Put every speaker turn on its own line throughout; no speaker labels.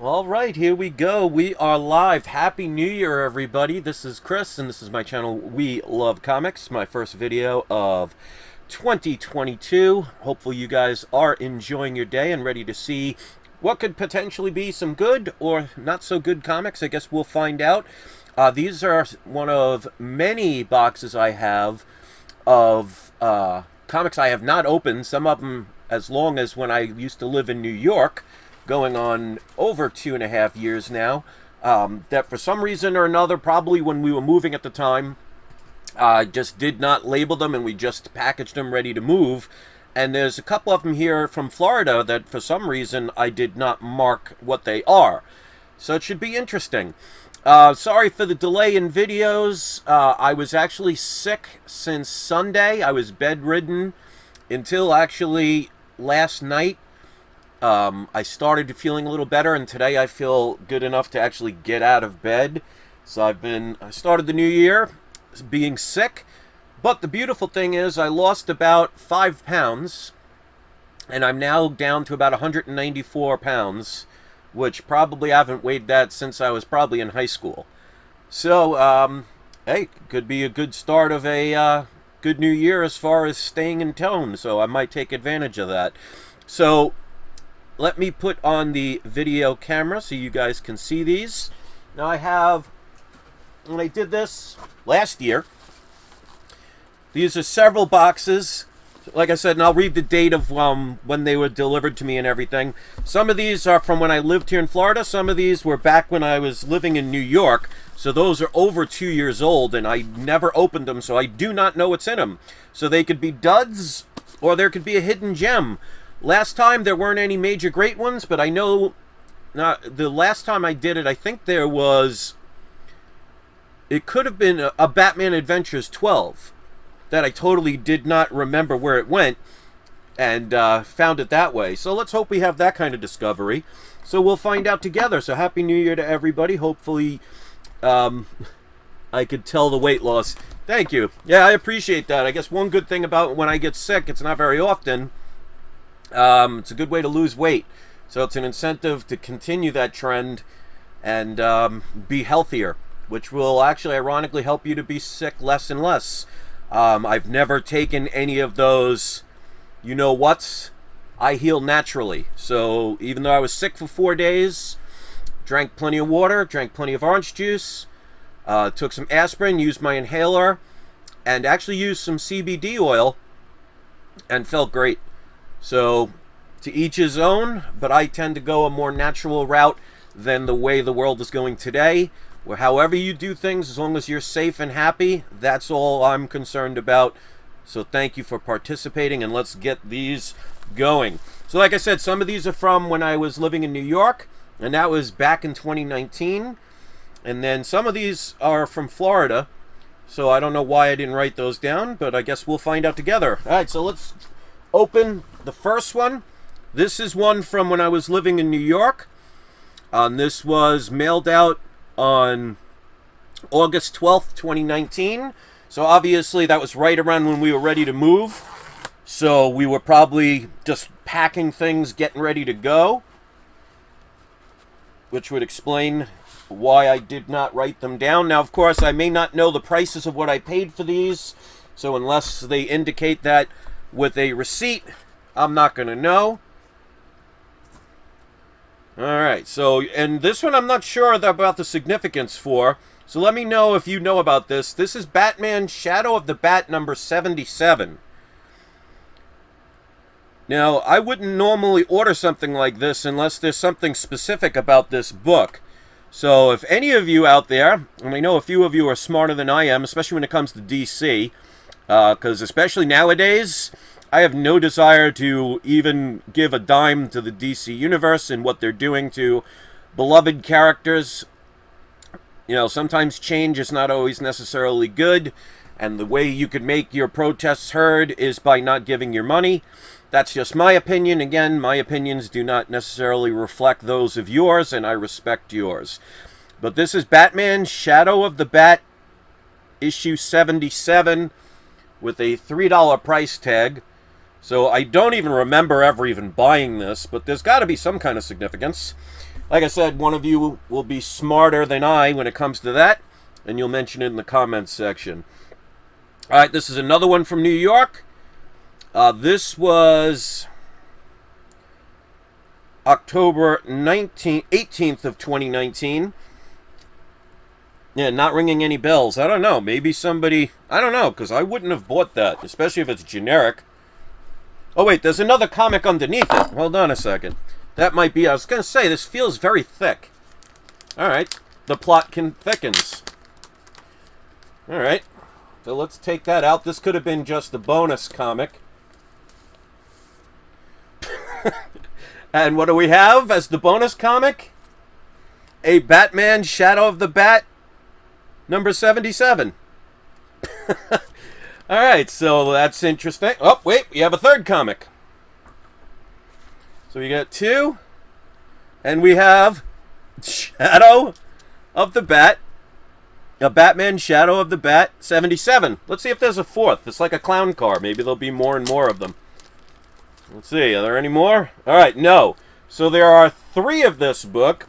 All right, here we go. We are live. Happy New Year, everybody. This is Chris, and this is my channel, We Love Comics. My first video of 2022. Hopefully you guys are enjoying your day and ready to see what could potentially be some good or not so good comics. I guess we'll find out. These are one of many boxes I have of comics I have not opened. Some of them as long as when I used to live in New York, going on over 2.5 years now, that for some reason or another, probably when we were moving at the time, just did not label them and we just packaged them ready to move. And there's a couple of them here from Florida that for some reason I did not mark what they are. So it should be interesting. Sorry for the delay in videos. I was actually sick since Sunday. I was bedridden until actually last night. I started feeling a little better, and today I feel good enough to actually get out of bed. So I started the new year being sick, but the beautiful thing is I lost about 5 pounds, and I'm now down to about 194 pounds, which probably I haven't weighed that since I was probably in high school. So, hey, could be a good start of a good new year as far as staying in tone, so I might take advantage of that. So let me put on the video camera so you guys can see these. Now when I did this last year, these are several boxes. Like I said, and I'll read the date of when they were delivered to me and everything. Some of these are from when I lived here in Florida. Some of these were back when I was living in New York. So those are over 2 years old, and I never opened them, so I do not know what's in them. So they could be duds, or there could be a hidden gem. Last time there weren't any major great ones, but I know the last time I did it, I think there was, it could have been a Batman Adventures 12 that I totally did not remember where it went, and found it that way. So let's hope we have that kind of discovery. So we'll find out together. So Happy New Year to everybody. Hopefully I could tell the weight loss. Thank you. Yeah, I appreciate that. I guess one good thing about when I get sick, it's not very often. It's a good way to lose weight, so it's an incentive to continue that trend and be healthier, which will actually ironically help you to be sick less and less. I've never taken any of those you-know-whats. I heal naturally, so even though I was sick for 4 days, drank plenty of water, drank plenty of orange juice, took some aspirin, used my inhaler, and actually used some CBD oil, and felt great. So, to each his own, but I tend to go a more natural route than the way the world is going today, where however you do things, as long as you're safe and happy, that's all I'm concerned about. So thank you for participating, and let's get these going. So like I said, some of these are from when I was living in New York, and that was back in 2019. And then some of these are from Florida, so I don't know why I didn't write those down, but I guess we'll find out together. All right, so let's open the first one. This is one from when I was living in New York. This was mailed out on August 12th, 2019. So obviously that was right around when we were ready to move. So we were probably just packing things, getting ready to go, which would explain why I did not write them down. Now, of course, I may not know the prices of what I paid for these, so unless they indicate that with a receipt, I'm not going to know. Alright, so, and this one I'm not sure about the significance for, so let me know if you know about this. This is Batman Shadow of the Bat number 77. Now, I wouldn't normally order something like this unless there's something specific about this book. So if any of you out there, and I know a few of you are smarter than I am, especially when it comes to DC, because especially nowadays, I have no desire to even give a dime to the DC Universe and what they're doing to beloved characters. You know, sometimes change is not always necessarily good, and the way you could make your protests heard is by not giving your money. That's just my opinion. Again, my opinions do not necessarily reflect those of yours, and I respect yours. But this is Batman Shadow of the Bat, issue 77, with a $3 price tag. So I don't even remember ever even buying this, but there's got to be some kind of significance. Like I said, one of you will be smarter than I when it comes to that, and you'll mention it in the comments section. All right, this is another one from New York. This was October 18th of 2019. Yeah, not ringing any bells. I don't know. Maybe somebody... I don't know, because I wouldn't have bought that, especially if it's generic. Oh, wait, there's another comic underneath it. Hold on a second. That might be... I was going to say, this feels very thick. All right. The plot thickens. All right. So let's take that out. This could have been just a bonus comic. And what do we have as the bonus comic? A Batman Shadow of the Bat, number 77. Alright, so that's interesting. Oh, wait, we have a third comic. So we got two. And we have Shadow of the Bat. A Batman Shadow of the Bat, 77. Let's see if there's a fourth. It's like a clown car. Maybe there'll be more and more of them. Let's see, are there any more? Alright, no. So there are 3 of this book.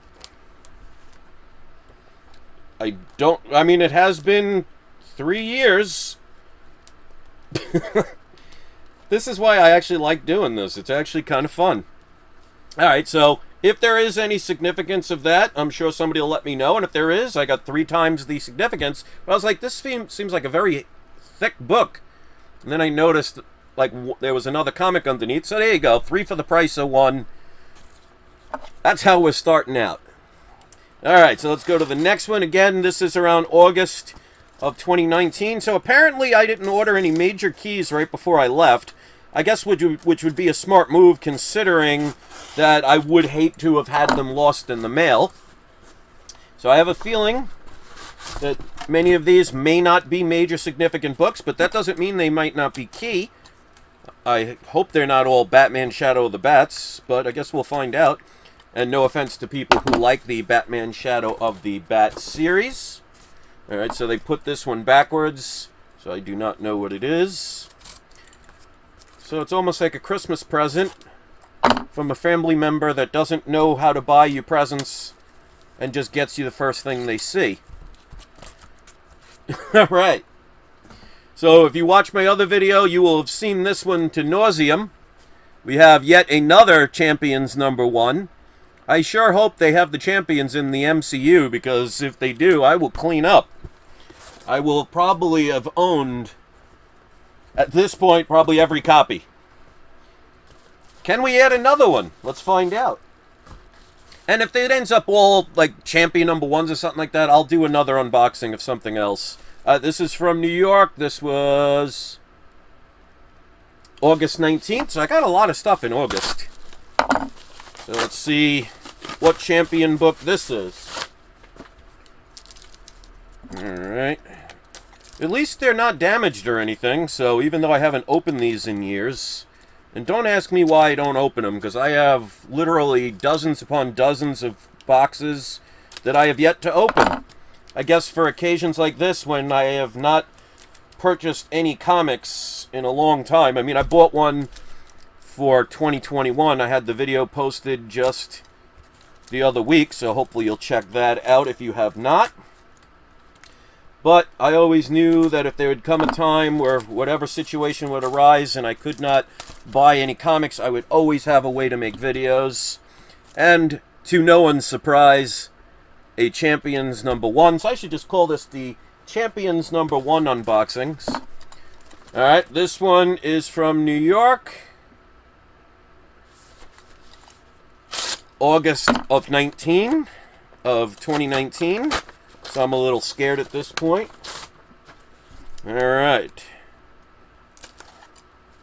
I mean, it has been 3 years. This is why I actually like doing this. It's actually kind of fun. Alright, so if there is any significance of that, I'm sure somebody will let me know. And if there is, I got 3 times the significance. But I was like, this seems like a very thick book. And then I noticed... like, there was another comic underneath. So there you go. 3 for the price of 1. That's how we're starting out. Alright, so let's go to the next one. Again, this is around August of 2019. So apparently I didn't order any major keys right before I left. I guess which would be a smart move, considering that I would hate to have had them lost in the mail. So I have a feeling that many of these may not be major significant books, but that doesn't mean they might not be key. I hope they're not all Batman Shadow of the Bats, but I guess we'll find out. And no offense to people who like the Batman Shadow of the Bat series. Alright, so they put this one backwards, so I do not know what it is. So it's almost like a Christmas present from a family member that doesn't know how to buy you presents and just gets you the first thing they see. Alright. So if you watch my other video, you will have seen this one to nauseam. We have yet another Champions #1. I sure hope they have the Champions in the MCU, because if they do, I will clean up. I will probably have owned, at this point, probably every copy. Can we add another one? Let's find out. And if it ends up all like Champion #1s or something like that, I'll do another unboxing of something else. This is from New York. This was August 19th. So I got a lot of stuff in August. So let's see what Champion book this is. Alright. At least they're not damaged or anything. So even though I haven't opened these in years. And don't ask me why I don't open them, because I have literally dozens upon dozens of boxes that I have yet to open. I guess for occasions like this, when I have not purchased any comics in a long time. I mean, I bought one for 2021. I had the video posted just the other week, so hopefully you'll check that out if you have not. But I always knew that if there would come a time where whatever situation would arise and I could not buy any comics, I would always have a way to make videos. And to no one's surprise, a Champions #1. So I should just call this the Champions #1 unboxings. Alright, this one is from New York. August of 2019. So I'm a little scared at this point. Alright.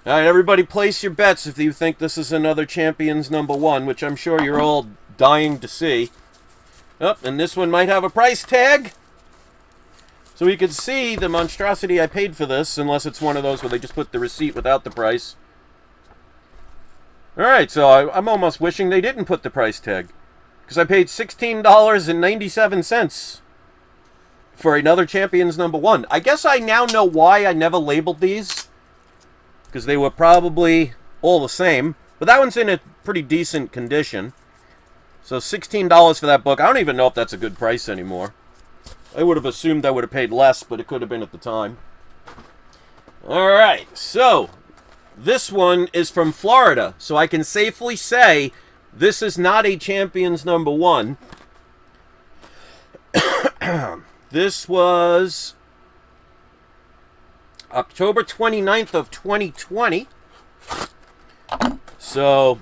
Alright, everybody place your bets if you think this is another Champions #1, which I'm sure you're all dying to see. Oh, and this one might have a price tag. So we could see the monstrosity I paid for this, unless it's one of those where they just put the receipt without the price. Alright, so I'm almost wishing they didn't put the price tag. Because I paid $16.97 for another Champions #1. I guess I now know why I never labeled these. Because they were probably all the same. But that one's in a pretty decent condition. So $16 for that book. I don't even know if that's a good price anymore. I would have assumed I would have paid less, but it could have been at the time. Alright, so this one is from Florida. So I can safely say this is not a Champions #1. This was October 29th of 2020. So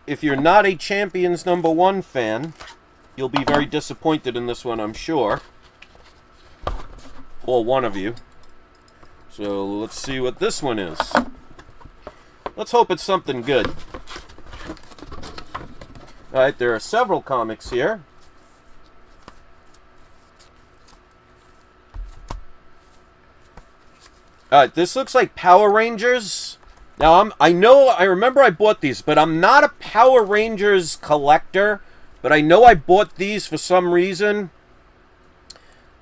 if you're not a Champions #1 fan, you'll be very disappointed in this one, I'm sure. Or one of you. So let's see what this one is. Let's hope it's something good. Alright, there are several comics here. Alright, this looks like Power Rangers. Now, I remember I bought these, but I'm not a Power Rangers collector. But I know I bought these for some reason.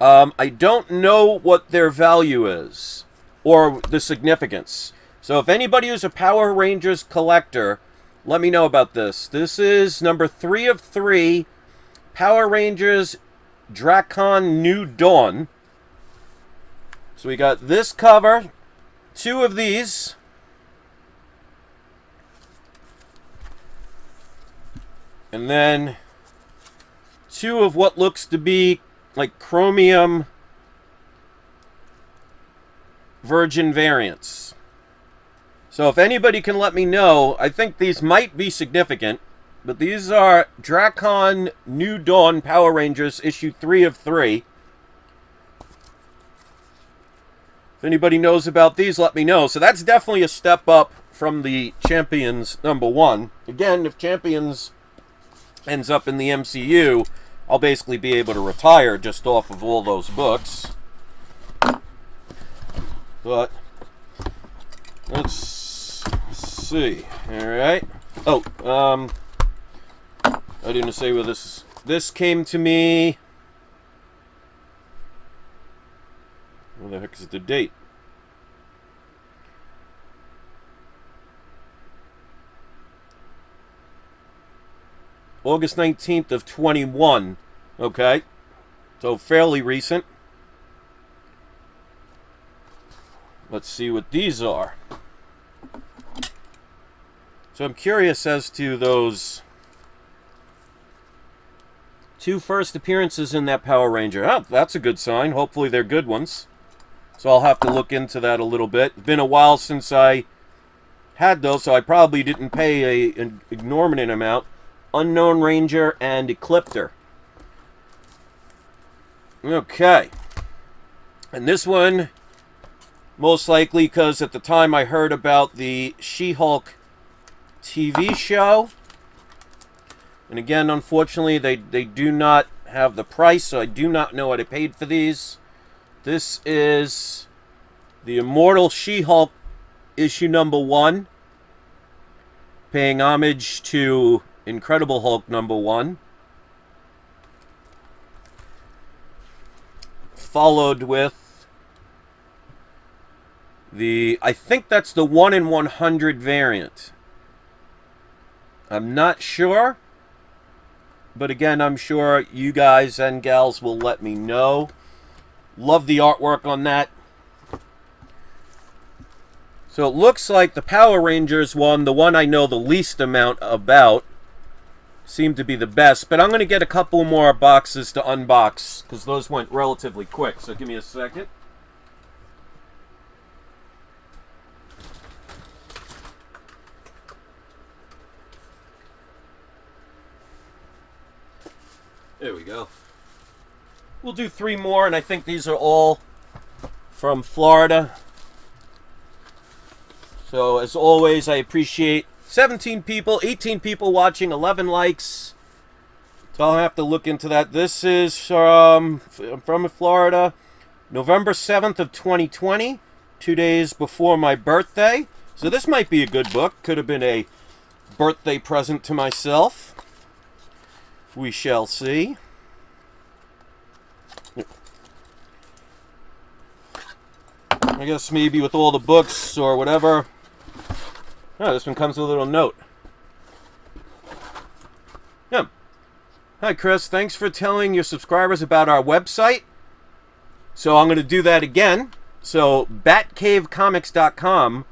I don't know what their value is. Or the significance. So if anybody who's a Power Rangers collector, let me know about this. This is number 3 of 3. Power Rangers Dracon New Dawn. So we got this cover. 2 of these. And then 2 of what looks to be like chromium virgin variants. So if anybody can let me know, I think these might be significant, but these are Dracon New Dawn Power Rangers issue 3 of 3. If anybody knows about these, let me know. So that's definitely a step up from the Champions #1. Again, if Champions ends up in the MCU, I'll basically be able to retire just off of all those books. But let's see. Alright. Oh, I didn't say where this is. This came to me. Where the heck is the date? August 19th of 21. Okay. So fairly recent. Let's see what these are. So I'm curious as to those 2 first appearances in that Power Ranger. Oh, that's a good sign. Hopefully they're good ones. So I'll have to look into that a little bit. It's been a while since I had those, so I probably didn't pay an exorbitant amount. Unknown Ranger and Ecliptor. Okay. And this one, most likely because at the time I heard about the She-Hulk TV show. And again, unfortunately, they do not have the price, so I do not know what I paid for these. This is the Immortal She-Hulk issue #1. Paying homage to Incredible Hulk #1. Followed with the, I think that's the 1 in 100 variant. I'm not sure. But again, I'm sure you guys and gals will let me know. Love the artwork on that. So it looks like the Power Rangers one, the one I know the least amount about, seemed to be the best, but I'm going to get a couple more boxes to unbox because those went relatively quick, so give me a second. There we go. We'll do 3 more, and I think these are all from Florida. So as always, I appreciate 17 people, 18 people watching, 11 likes. So I'll have to look into that. This is from Florida, November 7th of 2020, 2 days before my birthday. So this might be a good book. Could have been a birthday present to myself. We shall see. I guess maybe with all the books or whatever. Oh, this one comes with a little note. Hi, Chris. Thanks for telling your subscribers about our website. So I'm going to do that again. So, batcavecomics.com.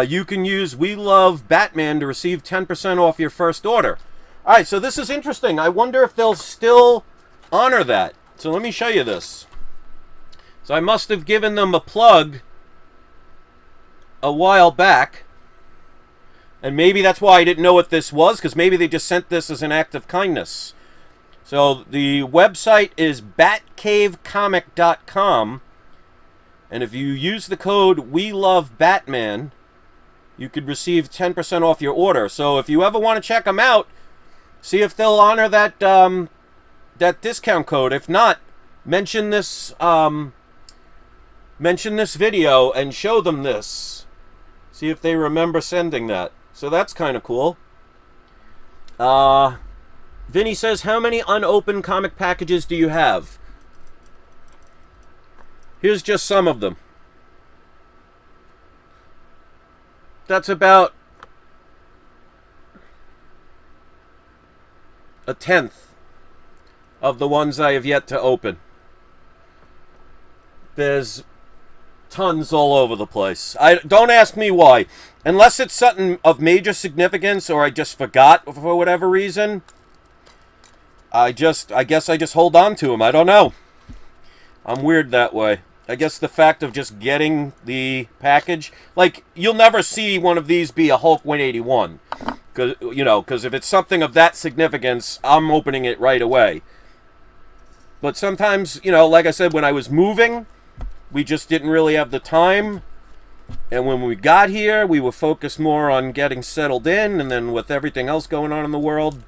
You can use We Love Batman to receive 10% off your first order. Alright, so this is interesting. I wonder if they'll still honor that. So let me show you this. So I must have given them a plug a while back. And maybe that's why I didn't know what this was, because maybe they just sent this as an act of kindness. So the website is batcavecomic.com. And if you use the code WeLoveBatman, you could receive 10% off your order. So if you ever want to check them out, see if they'll honor that that discount code. If not, mention this video and show them this. See if they remember sending that. So that's kind of cool. Vinny says, how many unopened comic packages do you have? Here's just some of them. That's about a tenth of the ones I have yet to open. There's tons all over the place. Don't ask me why. Unless it's something of major significance or I just forgot for whatever reason. I guess I just hold on to them. I don't know. I'm weird that way. I guess the fact of just getting the package, like, you'll never see one of these be a Hulk 181. Because if it's something of that significance, I'm opening it right away. But sometimes, like I said, when I was moving, we just didn't really have the time. And when we got here, we were focused more on getting settled in, and then with everything else going on in the world.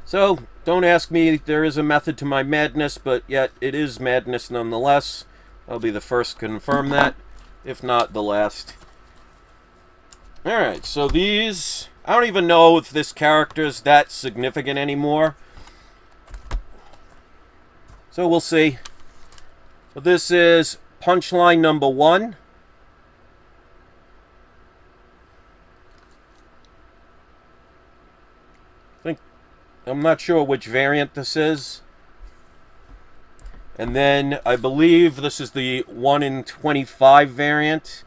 So, don't ask me, there is a method to my madness, but yet it is madness nonetheless. I'll be the first to confirm that, if not the last. Alright, so these, I don't even know if this character's that significant anymore. So we'll see. But this is punchline number 1. I'm not sure which variant this is. And then I believe this is the 1 in 25 variant.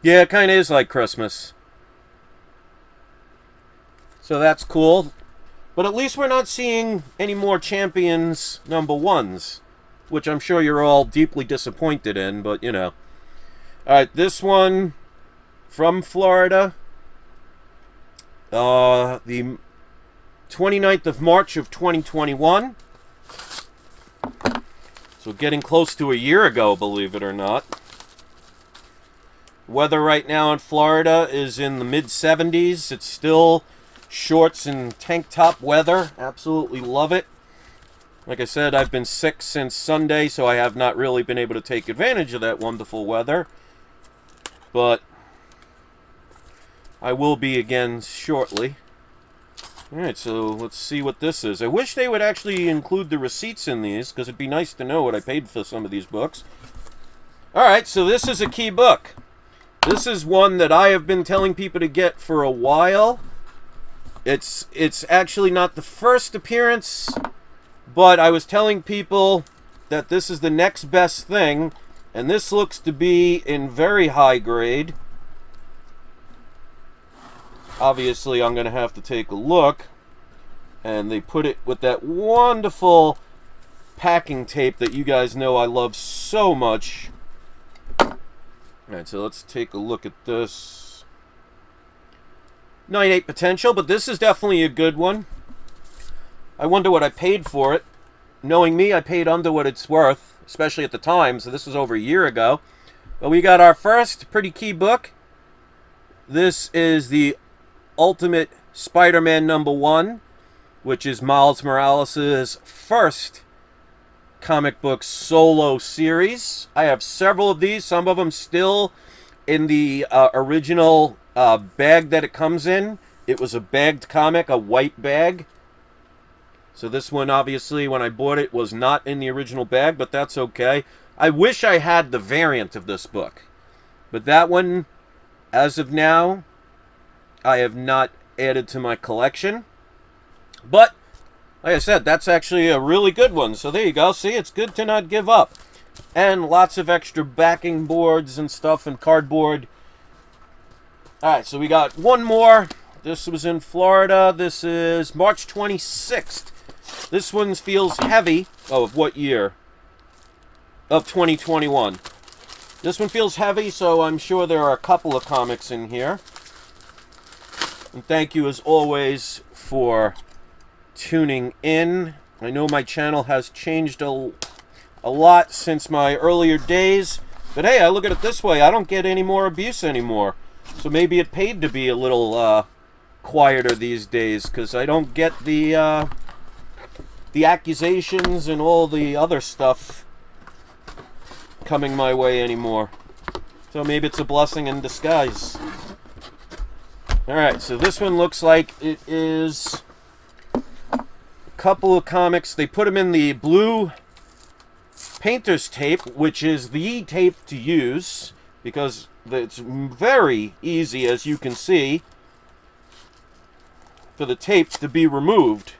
Yeah, it kind of is like Christmas. So that's cool. But at least we're not seeing any more Champions number 1s. Which I'm sure you're all deeply disappointed in, but Alright, this one from Florida. The 29th of March of 2021. So getting close to a year ago, believe it or not. Weather right now in Florida is in the mid-70s. It's still shorts and tank top weather. Absolutely love it. Like I said, I've been sick since Sunday, so I have not really been able to take advantage of that wonderful weather. But I will be again shortly. Alright, so let's see what this is. I wish they would actually include the receipts in these, because it'd be nice to know what I paid for some of these books. Alright, so this is a key book. This is one that I have been telling people to get for a while. It's actually not the first appearance, but I was telling people that this is the next best thing, and this looks to be in very high grade. Obviously, I'm going to have to take a look. And they put it with that wonderful packing tape that you guys know I love so much. Alright, so let's take a look at this. 9.8 potential, but this is definitely a good one. I wonder what I paid for it. Knowing me, I paid under what it's worth, especially at the time, so this was over a year ago. But we got our first pretty key book. This is the Ultimate Spider-Man number 1, which is Miles Morales' first comic book solo series. I have several of these, some of them still in the original bag that it comes in. It was a bagged comic, a white bag. So this one, obviously, when I bought it, was not in the original bag, but that's okay. I wish I had the variant of this book. But that one, as of now, I have not added to my collection. But, like I said, that's actually a really good one. So there you go. See, it's good to not give up. And lots of extra backing boards and stuff and cardboard. Alright, so we got one more. This was in Florida. This is March 26th. This one feels heavy. Oh, of what year? Of 2021. This one feels heavy, so I'm sure there are a couple of comics in here. And thank you, as always, for tuning in. I know my channel has changed a lot since my earlier days. But hey, I look at it this way. I don't get any more abuse anymore. So maybe it paid to be a little quieter these days, because I don't get the accusations and all the other stuff coming my way anymore. So maybe it's a blessing in disguise. Alright, so this one looks like it is a couple of comics. They put them in the blue painter's tape, which is the tape to use, because it's very easy, as you can see, for the tape to be removed.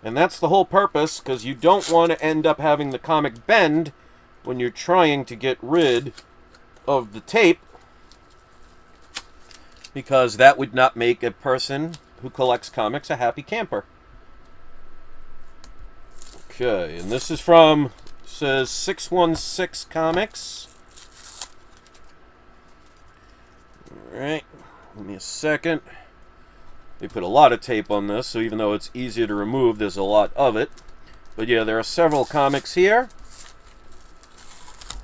And that's the whole purpose, because you don't want to end up having the comic bend when you're trying to get rid of the tape, because that would not make a person who collects comics a happy camper. Okay, and this is from, says 616 Comics. Alright, give me a second. They put a lot of tape on this, so even though it's easier to remove, there's a lot of it. But yeah, there are several comics here.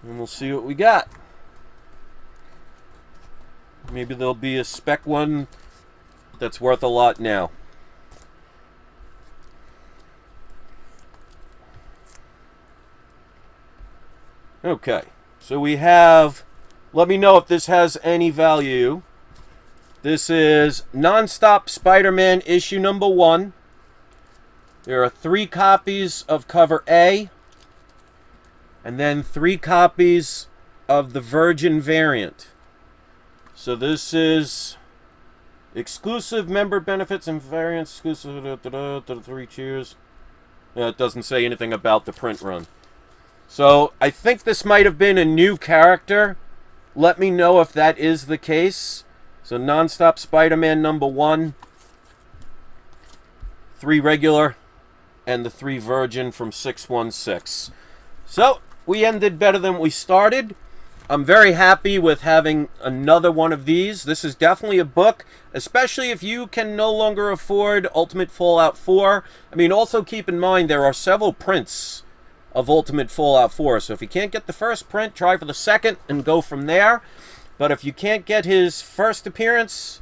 And we'll see what we got. Maybe there'll be a spec one that's worth a lot now. Okay, so we have, let me know if this has any value. This is Non-Stop Spider-Man issue number 1. There are 3 copies of cover A, and then 3 copies of the Virgin variant. So this is exclusive member benefits and variants, exclusive to the 3 cheers. Yeah, it doesn't say anything about the print run. So I think this might have been a new character. Let me know if that is the case. So Non-Stop Spider-Man number 1, 3 regular, and the 3 Virgin from 616. So we ended better than we started. I'm very happy with having another one of these. This is definitely a book, especially if you can no longer afford Ultimate Fallout 4. I mean, also keep in mind there are several prints of Ultimate Fallout 4. So if you can't get the first print, try for the second and go from there. But if you can't get his first appearance,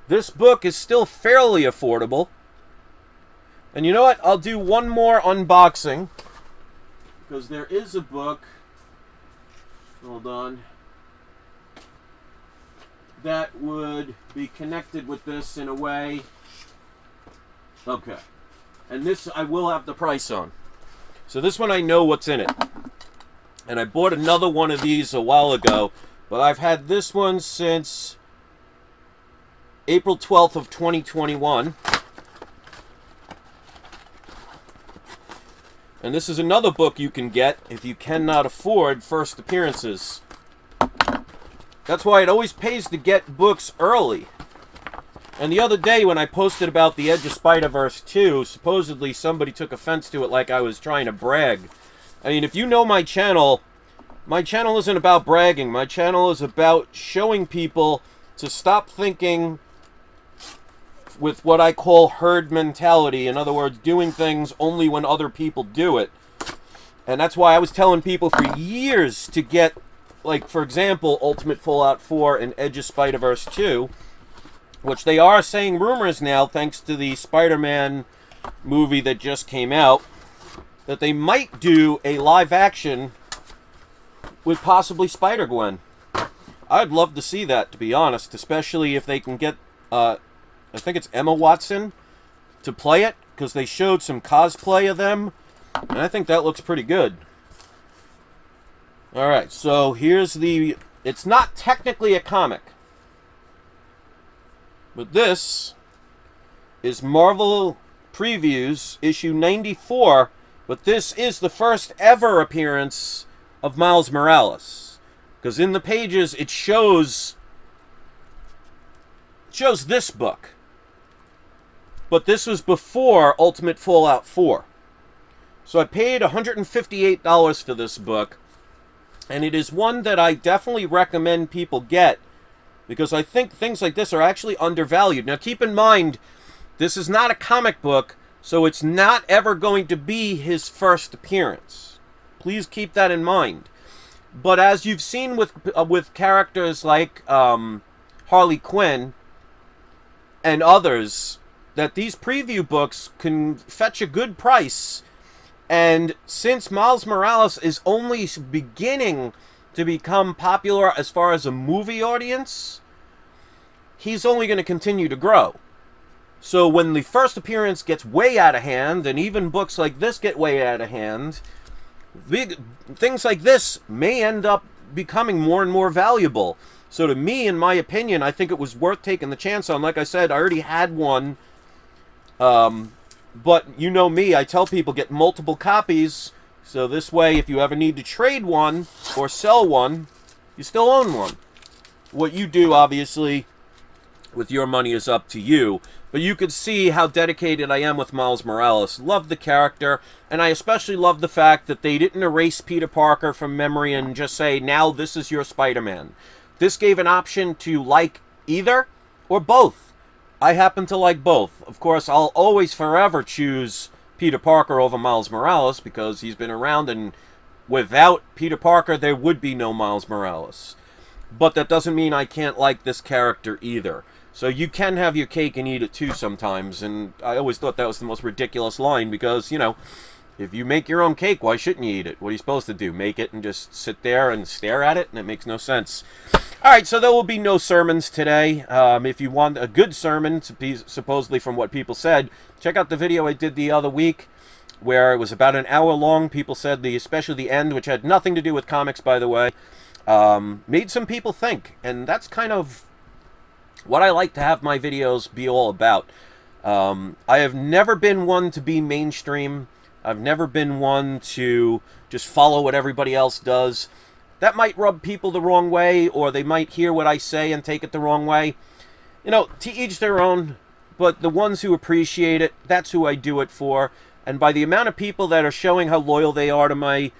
this book is still fairly affordable. And you know what? I'll do one more unboxing, because there is a book, hold on, that would be connected with this in a way. Okay. And this I will have the price on. So this one I know what's in it. And I bought another one of these a while ago, but I've had this one since April 12th of 2021. And this is another book you can get if you cannot afford first appearances. That's why it always pays to get books early. And the other day when I posted about the Edge of Spider-Verse 2, supposedly somebody took offense to it like I was trying to brag. I mean, if you know my channel isn't about bragging. My channel is about showing people to stop thinking with what I call herd mentality. In other words, doing things only when other people do it. And that's why I was telling people for years to get, like, for example, Ultimate Fallout 4 and Edge of Spider-Verse 2, which they are saying rumors now, thanks to the Spider-Man movie that just came out, that they might do a live action with possibly Spider-Gwen. I'd love to see that, to be honest, especially if they can get, I think it's Emma Watson to play it, because they showed some cosplay of them, and I think that looks pretty good. Alright, so here's the... It's not technically a comic, But this is Marvel Previews, issue 94. But this is the first ever appearance of Miles Morales. Because in the pages, it shows this book. But this was before Ultimate Fallout 4. So I paid $158 for this book. And it is one that I definitely recommend people get, because I think things like this are actually undervalued. Now keep in mind, this is not a comic book, so it's not ever going to be his first appearance. Please keep that in mind. But as you've seen with characters like Harley Quinn and others, that these preview books can fetch a good price. And since Miles Morales is only beginning to become popular as far as a movie audience, he's only going to continue to grow. So when the first appearance gets way out of hand, and even books like this get way out of hand, things like this may end up becoming more and more valuable. So to me, in my opinion, I think it was worth taking the chance on. Like I said, I already had one. But you know me, I tell people get multiple copies, so this way if you ever need to trade one or sell one, you still own one. What you do, obviously, with your money is up to you, but you could see how dedicated I am with Miles Morales. Love the character, and I especially love the fact that they didn't erase Peter Parker from memory and just say, now this is your Spider-Man. This gave an option to like either or both. I happen to like both. Of course, I'll always forever choose Peter Parker over Miles Morales because he's been around, and without Peter Parker, there would be no Miles Morales. But that doesn't mean I can't like this character either. So you can have your cake and eat it too sometimes, and I always thought that was the most ridiculous line because, you know, if you make your own cake, why shouldn't you eat it? What are you supposed to do? Make it and just sit there and stare at it? And it makes no sense. Alright, so there will be no sermons today. If you want a good sermon, supposedly from what people said, check out the video I did the other week, where it was about an hour long. People said, especially the end, which had nothing to do with comics, by the way, made some people think. And that's kind of what I like to have my videos be all about. I have never been one to be mainstream. I've never been one to just follow what everybody else does. That might rub people the wrong way, or they might hear what I say and take it the wrong way. You know, to each their own, but the ones who appreciate it, that's who I do it for. And by the amount of people that are showing how loyal they are to my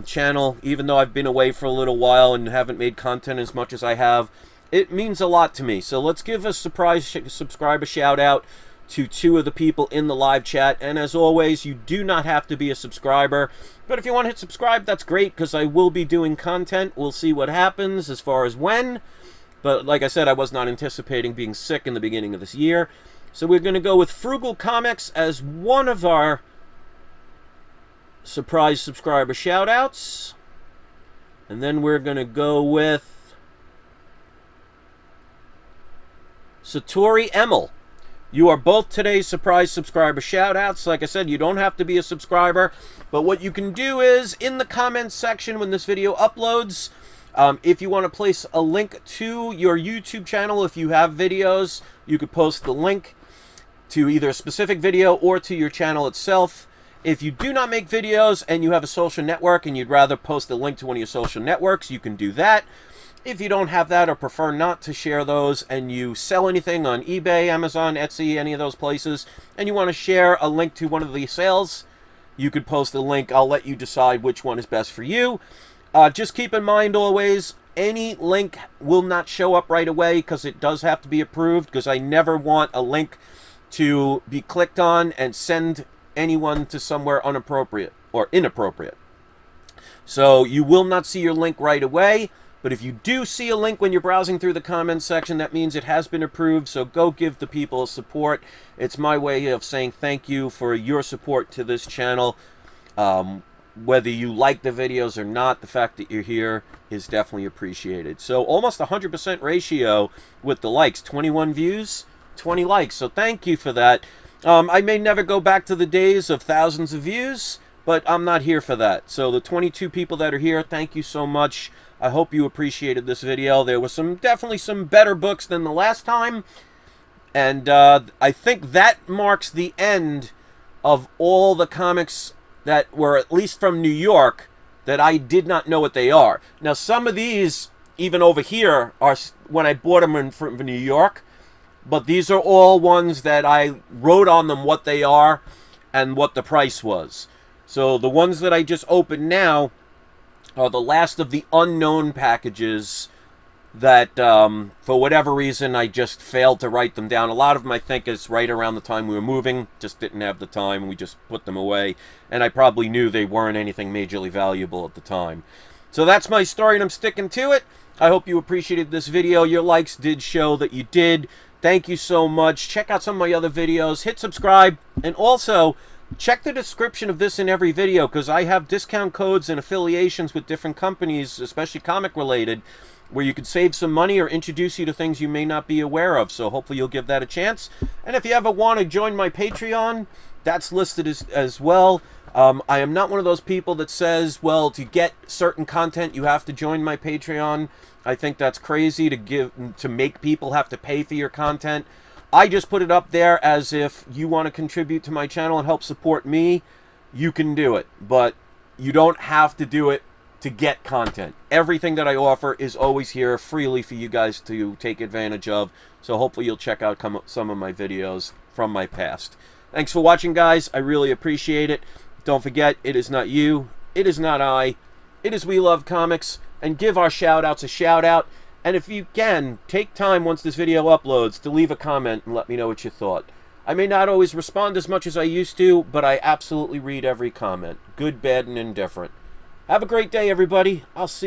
channel, even though I've been away for a little while and haven't made content as much as I have, it means a lot to me. So let's give a surprise subscriber shout out to 2 of the people in the live chat. And as always, you do not have to be a subscriber, but if you want to hit subscribe, that's great, because I will be doing content. We'll see what happens as far as when, but like I said, I was not anticipating being sick in the beginning of this year. So we're going to go with Frugal Comics as one of our surprise subscriber shout outs, and then we're going to go with Satori Emil. You are both today's surprise subscriber shout-outs. Like I said, you don't have to be a subscriber, but what you can do is, in the comments section when this video uploads, if you want to place a link to your YouTube channel, if you have videos, you could post the link to either a specific video or to your channel itself. If you do not make videos and you have a social network and you'd rather post a link to one of your social networks, you can do that. If you don't have that or prefer not to share those, and you sell anything on eBay, Amazon, Etsy, any of those places, and you want to share a link to one of the sales, you could post a link. I'll let you decide which one is best for you. Just keep in mind always, any link will not show up right away because it does have to be approved, because I never want a link to be clicked on and send anyone to somewhere inappropriate. So you will not see your link right away. But if you do see a link when you're browsing through the comments section, that means it has been approved, so go give the people support. It's my way of saying thank you for your support to this channel. Whether you like the videos or not, the fact that you're here is definitely appreciated. So almost 100% ratio with the likes. 21 views, 20 likes, so thank you for that. I may never go back to the days of thousands of views, but I'm not here for that. So the 22 people that are here, thank you so much. I hope you appreciated this video. There was definitely some better books than the last time, And I think that marks the end of all the comics that were at least from New York that I did not know what they are. Now, some of these, even over here, are when I bought them from New York, but these are all ones that I wrote on them what they are and what the price was. So the ones that I just opened now are the last of the unknown packages that, for whatever reason, I just failed to write them down. A lot of them, I think, is right around the time we were moving. Just didn't have the time. We just put them away. And I probably knew they weren't anything majorly valuable at the time. So that's my story, and I'm sticking to it. I hope you appreciated this video. Your likes did show that you did. Thank you so much. Check out some of my other videos. Hit subscribe. And also, check the description of this in every video, because I have discount codes and affiliations with different companies, especially comic-related, where you could save some money or introduce you to things you may not be aware of. So hopefully you'll give that a chance. And if you ever want to join my Patreon, that's listed as well. I am not one of those people that says, well, to get certain content, you have to join my Patreon. I think that's crazy to make people have to pay for your content. I just put it up there as if you want to contribute to my channel and help support me, you can do it. But you don't have to do it to get content. Everything that I offer is always here freely for you guys to take advantage of. So hopefully you'll check out some of my videos from my past. Thanks for watching, guys. I really appreciate it. Don't forget, it is not you, it is not I, it is We Love Comics. And give our shout-outs a shout-out. And if you can, take time once this video uploads to leave a comment and let me know what you thought. I may not always respond as much as I used to, but I absolutely read every comment. Good, bad, and indifferent. Have a great day, everybody. I'll see you.